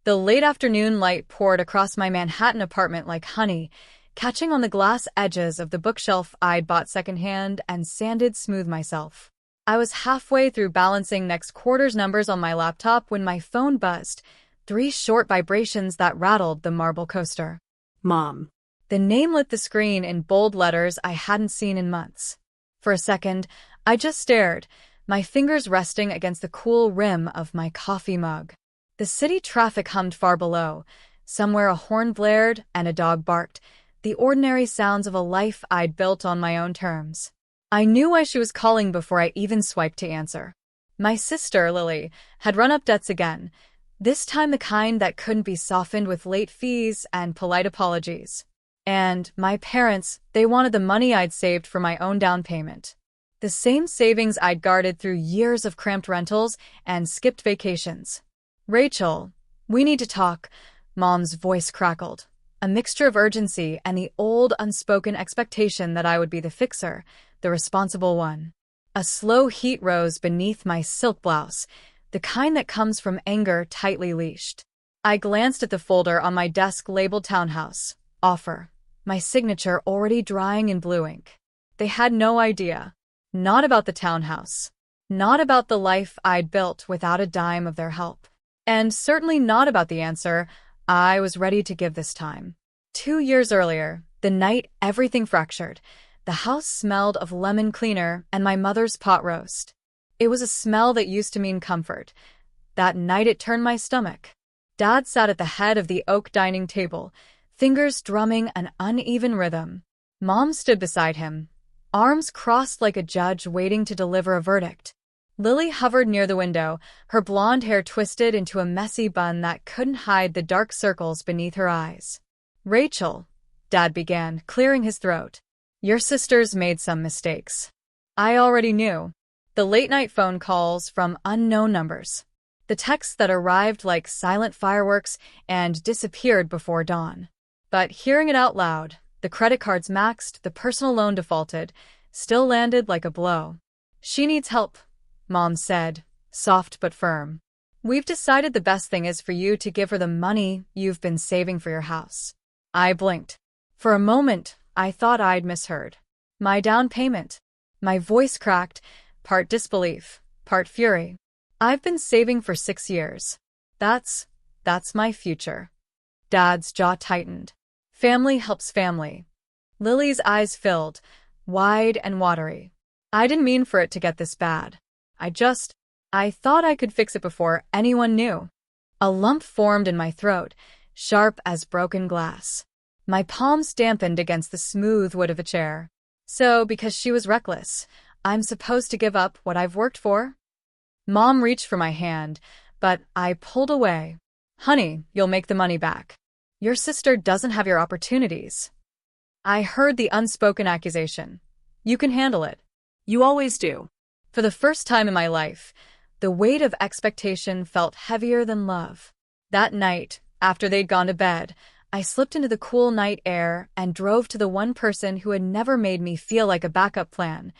The late afternoon light poured across my Manhattan apartment like honey, catching on the glass edges of the bookshelf I'd bought secondhand and sanded smooth myself. I was halfway through balancing next quarter's numbers on my laptop when my phone buzzed, 3 short vibrations that rattled the marble coaster. Mom. The name lit the screen in bold letters I hadn't seen in months. For a second, I just stared, my fingers resting against the cool rim of my coffee mug. The city traffic hummed far below. Somewhere a horn blared and a dog barked, the ordinary sounds of a life I'd built on my own terms. I knew why she was calling before I even swiped to answer. My sister, Lily, had run up debts again, this time the kind that couldn't be softened with late fees and polite apologies. And my parents, they wanted the money I'd saved for my own down payment. The same savings I'd guarded through years of cramped rentals and skipped vacations. Rachel, we need to talk, Mom's voice crackled. A mixture of urgency and the old unspoken expectation that I would be the fixer, the responsible one. A slow heat rose beneath my silk blouse, the kind that comes from anger tightly leashed. I glanced at the folder on my desk labeled Townhouse, Offer, my signature already drying in blue ink. They had no idea. Not about the townhouse. Not about the life I'd built without a dime of their help. And certainly not about the answer I was ready to give this time. 2 years earlier, the night everything fractured, the house smelled of lemon cleaner and my mother's pot roast. It was a smell that used to mean comfort. That night it turned my stomach. Dad sat at the head of the oak dining table, fingers drumming an uneven rhythm. Mom stood beside him, arms crossed like a judge waiting to deliver a verdict. Lily hovered near the window, her blonde hair twisted into a messy bun that couldn't hide the dark circles beneath her eyes. Rachel, Dad began, clearing his throat. Your sister's made some mistakes. I already knew. The late-night phone calls from unknown numbers. The texts that arrived like silent fireworks and disappeared before dawn. But hearing it out loud, the credit cards maxed, the personal loan defaulted, still landed like a blow. She needs help, Mom said, soft but firm. We've decided the best thing is for you to give her the money you've been saving for your house. I blinked. For a moment, I thought I'd misheard. My down payment. My voice cracked, part disbelief, part fury. I've been saving for 6 years. That's my future. Dad's jaw tightened. Family helps family. Lily's eyes filled, wide and watery. I didn't mean for it to get this bad. I thought I could fix it before anyone knew. A lump formed in my throat, sharp as broken glass. My palms dampened against the smooth wood of a chair. So, because she was reckless, I'm supposed to give up what I've worked for? Mom reached for my hand, but I pulled away. Honey, you'll make the money back. Your sister doesn't have your opportunities. I heard the unspoken accusation. You can handle it. You always do. For the first time in my life, the weight of expectation felt heavier than love. That night, after they'd gone to bed, I slipped into the cool night air and drove to the one person who had never made me feel like a backup plan,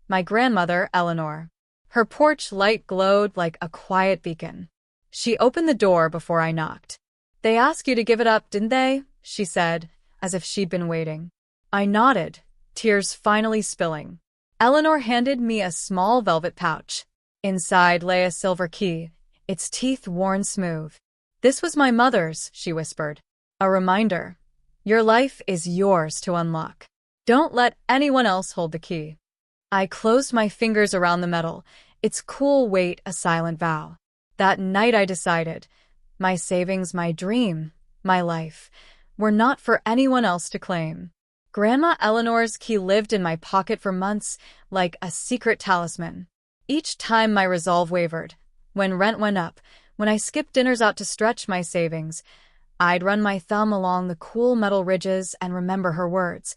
my grandmother, Eleanor. Her porch light glowed like a quiet beacon. She opened the door before I knocked. They asked you to give it up, didn't they? She said, as if she'd been waiting. I nodded, tears finally spilling. Eleanor handed me a small velvet pouch. Inside lay a silver key, its teeth worn smooth. This was my mother's, she whispered. A reminder. Your life is yours to unlock. Don't let anyone else hold the key. I closed my fingers around the metal, its cool weight a silent vow. That night I decided, my savings, my dream, my life, were not for anyone else to claim. Grandma Eleanor's key lived in my pocket for months, like a secret talisman. Each time my resolve wavered, when rent went up, when I skipped dinners out to stretch my savings, I'd run my thumb along the cool metal ridges and remember her words.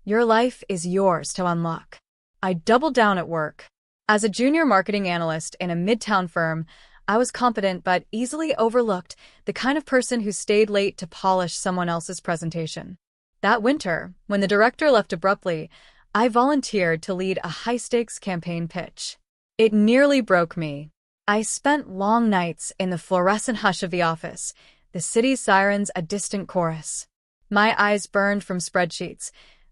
Your life is yours to unlock. I doubled down at work. As a junior marketing analyst in a midtown firm, I was competent but easily overlooked, the kind of person who stayed late to polish someone else's presentation. That winter, when the director left abruptly, I volunteered to lead a high-stakes campaign pitch. It nearly broke me. I spent long nights in the fluorescent hush of the office, the city's sirens a distant chorus. My eyes burned from spreadsheets.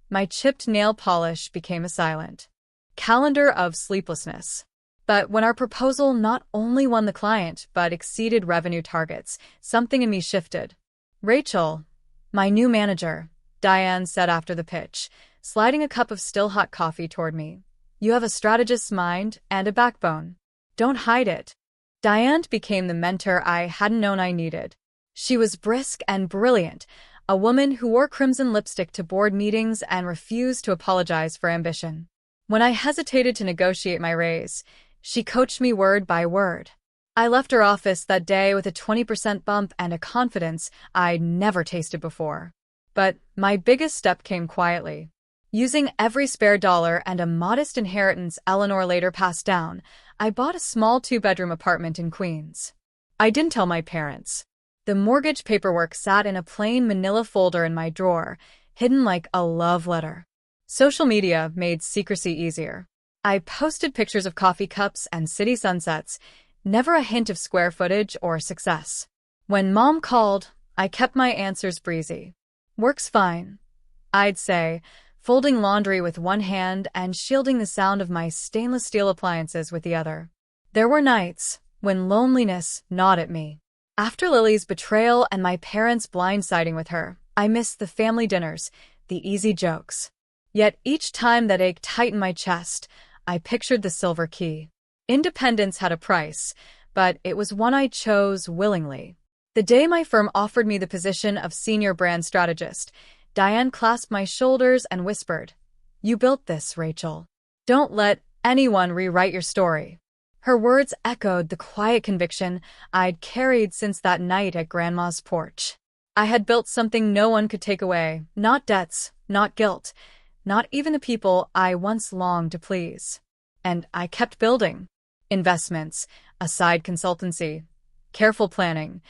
My chipped nail polish became a silent calendar of sleeplessness. But when our proposal not only won the client but exceeded revenue targets, something in me shifted. "Rachel, my new manager," Diane said after the pitch, sliding a cup of still-hot coffee toward me. "You have a strategist's mind and a backbone. Don't hide it." Diane became the mentor I hadn't known I needed. She was brisk and brilliant, a woman who wore crimson lipstick to board meetings and refused to apologize for ambition. When I hesitated to negotiate my raise, she coached me word by word. I left her office that day with a 20% bump and a confidence I'd never tasted before. But my biggest step came quietly. Using every spare dollar and a modest inheritance Eleanor later passed down, I bought a small 2-bedroom apartment in Queens. I didn't tell my parents. The mortgage paperwork sat in a plain manila folder in my drawer, hidden like a love letter. Social media made secrecy easier. I posted pictures of coffee cups and city sunsets, never a hint of square footage or success. When Mom called, I kept my answers breezy. "Works fine," I'd say, folding laundry with one hand and shielding the sound of my stainless steel appliances with the other. There were nights when loneliness gnawed at me. After Lily's betrayal and my parents' blindsiding with her, I missed the family dinners, the easy jokes. Yet each time that ache tightened my chest, I pictured the silver key. Independence had a price, but it was one I chose willingly. The day my firm offered me the position of senior brand strategist, Diane clasped my shoulders and whispered, "You built this, Rachel. Don't let anyone rewrite your story." Her words echoed the quiet conviction I'd carried since that night at Grandma's porch. I had built something no one could take away, not debts, not guilt, not even the people I once longed to please. And I kept building. Investments, a side consultancy, careful planning,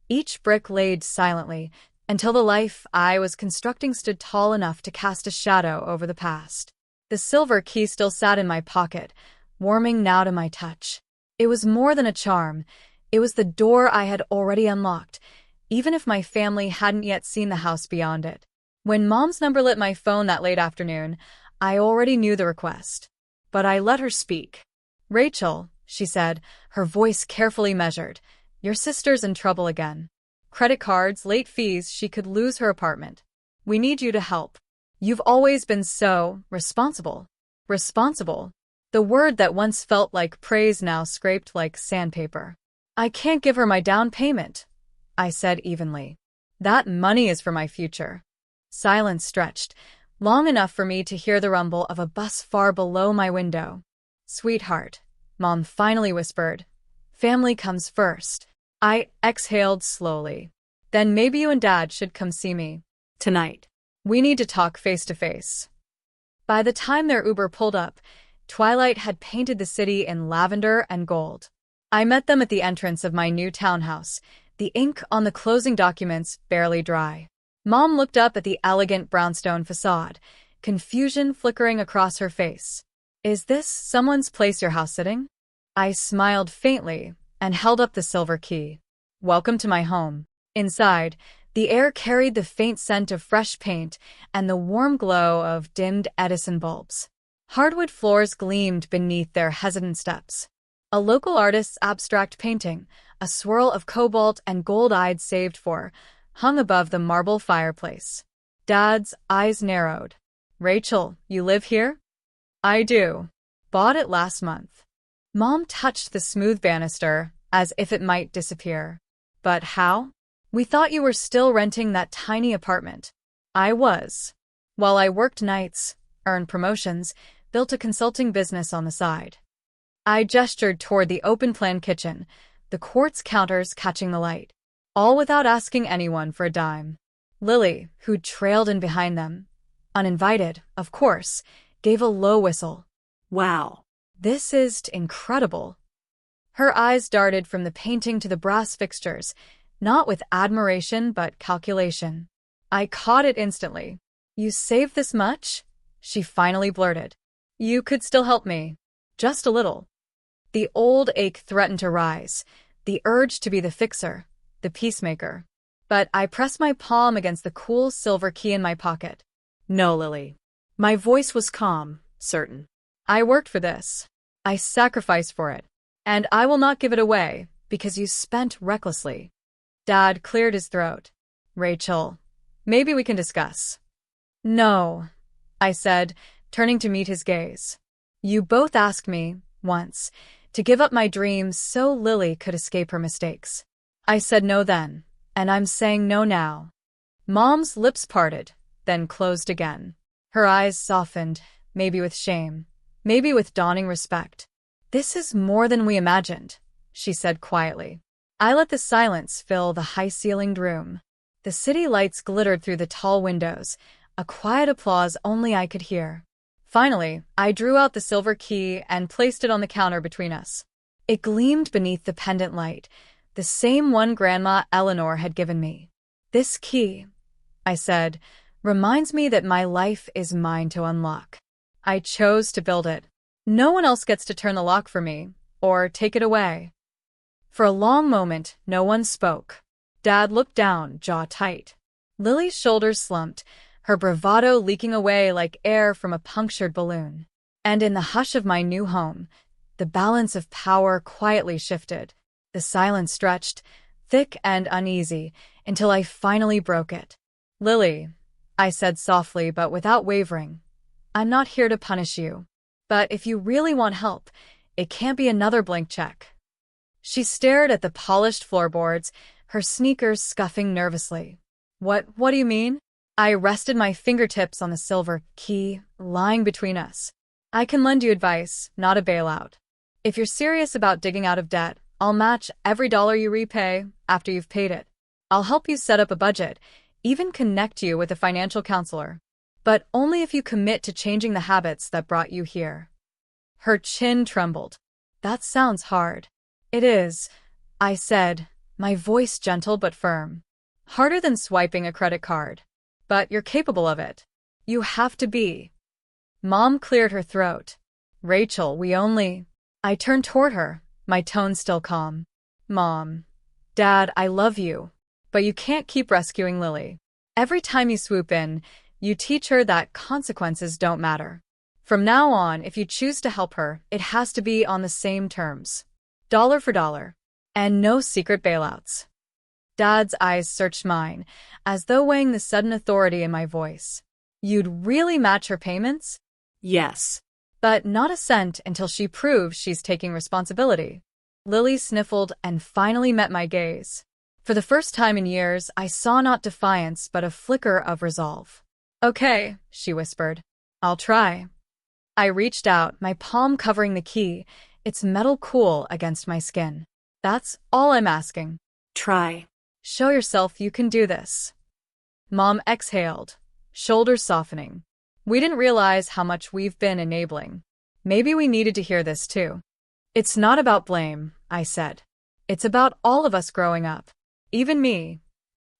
each brick laid silently, until the life I was constructing stood tall enough to cast a shadow over the past. The silver key still sat in my pocket, warming now to my touch. It was more than a charm. It was the door I had already unlocked, even if my family hadn't yet seen the house beyond it. When Mom's number lit my phone that late afternoon, I already knew the request. But I let her speak. "Rachel," she said, her voice carefully measured, "your sister's in trouble again. Credit cards, late fees, she could lose her apartment. We need you to help. You've always been so responsible." Responsible. The word that once felt like praise now scraped like sandpaper. "I can't give her my down payment," I said evenly. "That money is for my future." Silence stretched, long enough for me to hear the rumble of a bus far below my window. "Sweetheart," Mom finally whispered, "family comes first." I exhaled slowly. "Then maybe you and Dad should come see me Tonight. We need to talk face to face." By the time their Uber pulled up, twilight had painted the city in lavender and gold. I met them at the entrance of my new townhouse, the ink on the closing documents barely dry. Mom looked up at the elegant brownstone facade, confusion flickering across her face. "Is this someone's place you're house-sitting?" I smiled faintly and held up the silver key. "Welcome to my home." Inside, the air carried the faint scent of fresh paint and the warm glow of dimmed Edison bulbs. Hardwood floors gleamed beneath their hesitant steps. A local artist's abstract painting, a swirl of cobalt and gold I'd saved for, hung above the marble fireplace. Dad's eyes narrowed. "Rachel, you live here?" "I do. Bought it last month." Mom touched the smooth banister as if it might disappear. "But how? We thought you were still renting that tiny apartment." "I was. While I worked nights, earned promotions, built a consulting business on the side." I gestured toward the open-plan kitchen, the quartz counters catching the light, all without asking anyone for a dime. Lily, who trailed in behind them, uninvited, of course, gave a low whistle. Wow. "This is incredible." Her eyes darted from the painting to the brass fixtures, not with admiration but calculation. I caught it instantly. "You saved this much?" she finally blurted. "You could still help me. Just a little." The old ache threatened to rise, the urge to be the fixer, the peacemaker. but I pressed my palm against the cool silver key in my pocket. No, Lily. My voice was calm, certain. I worked for this. I sacrificed for it. And I will not give it away, because you spent recklessly. Dad cleared his throat. Rachel, maybe we can discuss. No, I said, turning to meet his gaze. You both asked me, once, to give up my dreams so Lily could escape her mistakes. I said no then, and I'm saying no now. Mom's lips parted, then closed again. Her eyes softened, maybe with shame, maybe with dawning respect. This is more than we imagined, she said quietly. I let the silence fill the high-ceilinged room. The city lights glittered through the tall windows, a quiet applause only I could hear. Finally, I drew out the silver key and placed it on the counter between us. It gleamed beneath the pendant light, the same one Grandma Eleanor had given me. This key, I said, reminds me that my life is mine to unlock. I chose to build it. No one else gets to turn the lock for me, or take it away. For a long moment, no one spoke. Dad looked down, jaw tight. Lily's shoulders slumped, her bravado leaking away like air from a punctured balloon. And in the hush of my new home, the balance of power quietly shifted. The silence stretched, thick and uneasy, until I finally broke it. Lily, I said softly but without wavering, I'm not here to punish you. But if you really want help, it can't be another blank check. She stared at the polished floorboards, her sneakers scuffing nervously. What do you mean? I rested my fingertips on the silver key, lying between us. I can lend you advice, not a bailout. If you're serious about digging out of debt, I'll match every dollar you repay after you've paid it. I'll help you set up a budget, even connect you with a financial counselor. But only if you commit to changing the habits that brought you here. Her chin trembled. That sounds hard. It is, I said, my voice gentle but firm. Harder than swiping a credit card. But you're capable of it. You have to be. Mom cleared her throat. Rachel, I turned toward her, my tone still calm. Mom. Dad, I love you. But you can't keep rescuing Lily. Every time you swoop in, you teach her that consequences don't matter. From now on, if you choose to help her, it has to be on the same terms. Dollar for dollar. And no secret bailouts. Dad's eyes searched mine, as though weighing the sudden authority in my voice. You'd really match her payments? Yes. But not a cent until she proves she's taking responsibility. Lily sniffled and finally met my gaze. For the first time in years, I saw not defiance but a flicker of resolve. Okay, she whispered. I'll try. I reached out, my palm covering the key, its metal cool against my skin. That's all I'm asking. Try. Show yourself you can do this. Mom exhaled, shoulders softening. We didn't realize how much we've been enabling. Maybe we needed to hear this too. It's not about blame, I said. It's about all of us growing up. Even me.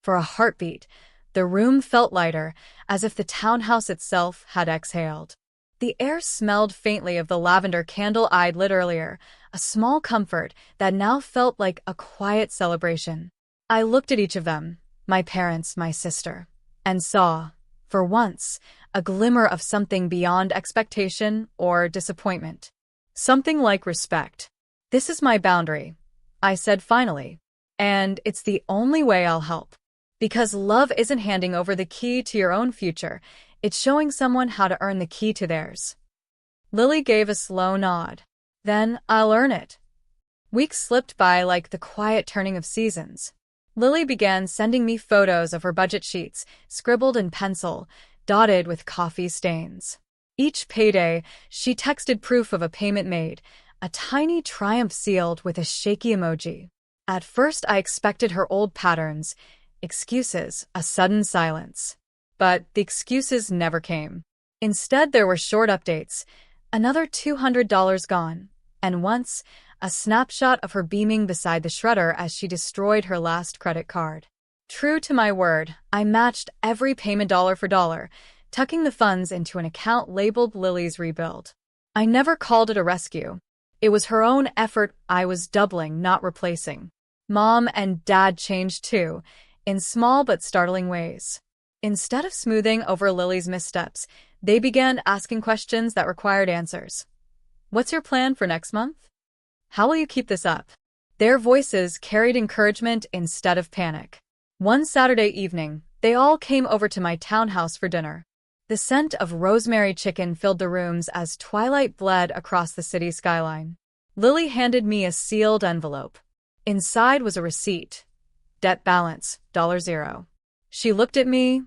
For a heartbeat, the room felt lighter, as if the townhouse itself had exhaled. The air smelled faintly of the lavender candle I'd lit earlier, a small comfort that now felt like a quiet celebration. I looked at each of them, my parents, my sister, and saw, for once, a glimmer of something beyond expectation or disappointment. Something like respect. This is my boundary, I said finally, and it's the only way I'll help. Because love isn't handing over the key to your own future, it's showing someone how to earn the key to theirs. Lily gave a slow nod. Then I'll earn it. Weeks slipped by like the quiet turning of seasons. Lily began sending me photos of her budget sheets, scribbled in pencil, dotted with coffee stains. Each payday, she texted proof of a payment made, a tiny triumph sealed with a shaky emoji. At first I expected her old patterns, excuses, a sudden silence. But the excuses never came. Instead, there were short updates, another $200 gone, and once, a snapshot of her beaming beside the shredder as she destroyed her last credit card. True to my word, I matched every payment dollar for dollar, tucking the funds into an account labeled Lily's Rebuild. I never called it a rescue. It was her own effort I was doubling, not replacing. Mom and Dad changed too, in small but startling ways. Instead of smoothing over Lily's missteps, they began asking questions that required answers. What's your plan for next month? How will you keep this up? Their voices carried encouragement instead of panic. One Saturday evening, they all came over to my townhouse for dinner. The scent of rosemary chicken filled the rooms as twilight bled across the city skyline. Lily handed me a sealed envelope. Inside was a receipt. Debt balance, $0. She looked at me,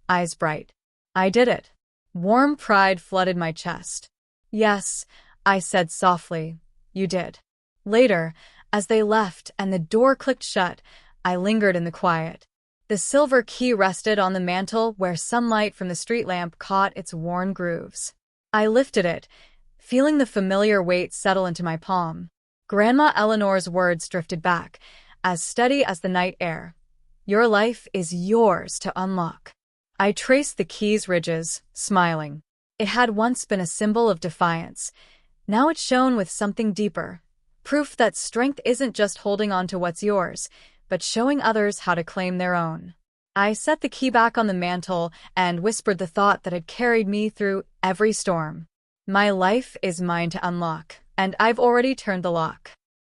eyes bright. I did it. Warm pride flooded my chest. Yes, I said softly, you did. Later, as they left and the door clicked shut, I lingered in the quiet. The silver key rested on the mantel where sunlight from the street lamp caught its worn grooves. I lifted it, feeling the familiar weight settle into my palm. Grandma Eleanor's words drifted back, as steady as the night air. Your life is yours to unlock. I traced the key's ridges, smiling. It had once been a symbol of defiance. Now it shone with something deeper. Proof that strength isn't just holding on to what's yours, but showing others how to claim their own. I set the key back on the mantel and whispered the thought that had carried me through every storm. My life is mine to unlock, and I've already turned the lock.